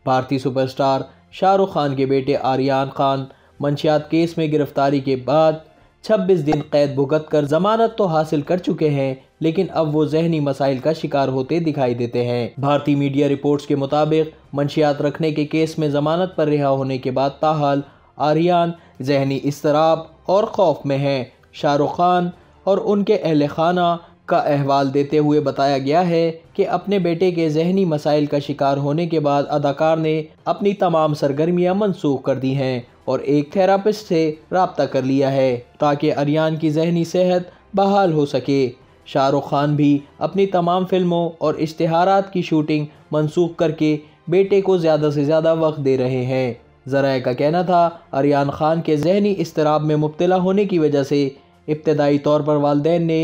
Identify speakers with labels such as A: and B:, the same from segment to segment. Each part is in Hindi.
A: भारतीय सुपरस्टार शाहरुख खान के बेटे आर्यन खान मंशियात केस में गिरफ्तारी के बाद 26 दिन कैद भुगत कर जमानत तो हासिल कर चुके हैं, लेकिन अब वो जहनी मसाइल का शिकार होते दिखाई देते हैं। भारतीय मीडिया रिपोर्ट्स के मुताबिक मंशियात रखने के केस में जमानत पर रिहा होने के बाद ताहाल आर्यन जहनी इस्तराब और खौफ में हैं। शाहरुख खान और उनके अहल खाना का अहवाल देते हुए बताया गया है कि अपने बेटे के जहनी मसाइल का शिकार होने के बाद अदाकार ने अपनी तमाम सरगर्मियां मनसूख कर दी हैं और एक थेरापिस्ट से रब्ता कर लिया है ताकि आर्यन की जहनी सेहत बहाल हो सके। शाहरुख खान भी अपनी तमाम फिल्मों और इश्तिहारात की शूटिंग मनसूख करके बेटे को ज़्यादा से ज़्यादा वक्त दे रहे हैं। ज़राए का कहना था आर्यन खान के जहनी इस्तराब में मुब्तला होने की वजह से इब्तदाई तौर पर वालिदैन ने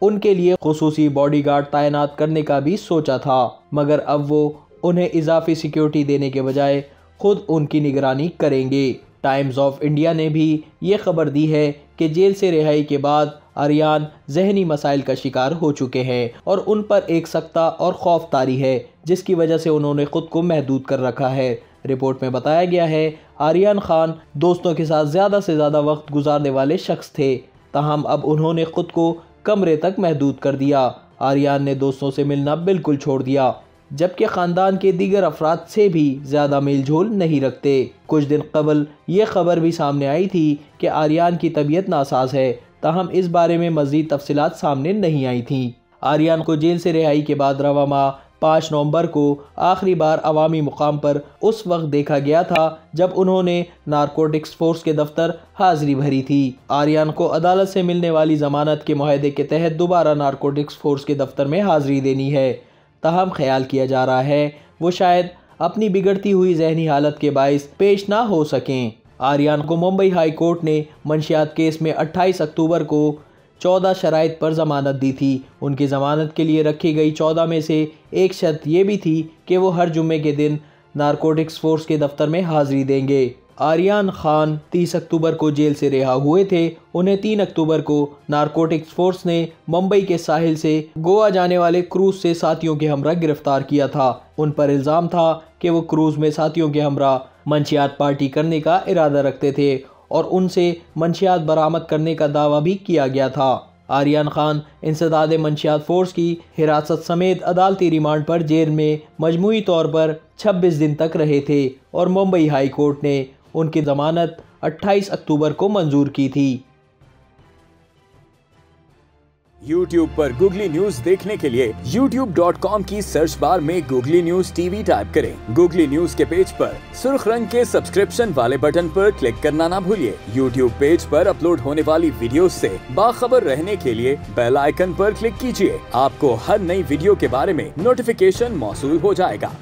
A: उनके लिए खुसूसी बॉडीगार्ड तैनात करने का भी सोचा था, मगर अब वो उन्हें इजाफी सिक्योरिटी देने के बजाय खुद उनकी निगरानी करेंगे। टाइम्स ऑफ इंडिया ने भी ये खबर दी है कि जेल से रिहाई के बाद आर्यन जहनी मसाइल का शिकार हो चुके हैं और उन पर एक सख्ता और खौफ तारी है, जिसकी वजह से उन्होंने खुद को महदूद कर रखा है। रिपोर्ट में बताया गया है आर्यन खान दोस्तों के साथ ज़्यादा से ज़्यादा वक्त गुजारने वाले शख्स थे, ताहम अब उन्होंने खुद को कमरे तक महदूद कर दिया। आर्यन ने दोस्तों से मिलना बिल्कुल छोड़ दिया, जबकि ख़ानदान के दीगर अफराद से भी ज़्यादा मेल जोल नहीं रखते। कुछ दिन कबल ये खबर भी सामने आई थी कि आर्यन की तबीयत नासाज है, ताहम इस बारे में मज़ीद तफसीलात सामने नहीं आई थीं। आर्यन को जेल से रिहाई के बाद रवा माह 5 नवंबर को आखिरी बार अवामी मुकाम पर उस वक्त देखा गया था जब उन्होंने नारकोटिक्स फोर्स के दफ्तर हाजिरी भरी थी। आर्यन को अदालत से मिलने वाली जमानत के मुआहदे के तहत दोबारा नारकोटिक्स फोर्स के दफ्तर में हाजिरी देनी है, ताहम ख्याल किया जा रहा है वो शायद अपनी बिगड़ती हुई जहनी हालत के बाइस पेश ना हो सकें। आर्यन को मुंबई हाई कोर्ट ने मंशियात केस में 28 अक्टूबर को 14 शराइत पर ज़मानत दी थी। उनकी ज़मानत के लिए रखी गई 14 में से एक शर्त ये भी थी कि वो हर जुम्मे के दिन नारकोटिक्स फोर्स के दफ्तर में हाजिरी देंगे। आर्यन खान 30 अक्टूबर को जेल से रिहा हुए थे। उन्हें 3 अक्टूबर को नारकोटिक्स फोर्स ने मुंबई के साहिल से गोवा जाने वाले क्रूज से साथियों के हमरा गिरफ्तार किया था। उन पर इल्ज़ाम था कि वो क्रूज में साथियों के हमरा मंशियात पार्टी करने का इरादा रखते थे और उनसे मंशियात बरामद करने का दावा भी किया गया था। आर्यन खान इंसदाद मंशियात फोर्स की हिरासत समेत अदालती रिमांड पर जेल में मजमूई तौर पर 26 दिन तक रहे थे और मुंबई हाई कोर्ट ने उनकी ज़मानत 28 अक्टूबर को मंजूर की थी।
B: YouTube पर गूगली न्यूज देखने के लिए youtube.com की सर्च बार में गूगली न्यूज टीवी टाइप करें। गूगली न्यूज के पेज पर सुर्ख रंग के सब्सक्रिप्शन वाले बटन पर क्लिक करना ना भूलिए। YouTube पेज पर अपलोड होने वाली वीडियोस से बाखबर रहने के लिए बेल आइकन पर क्लिक कीजिए। आपको हर नई वीडियो के बारे में नोटिफिकेशन मौसूल हो जाएगा।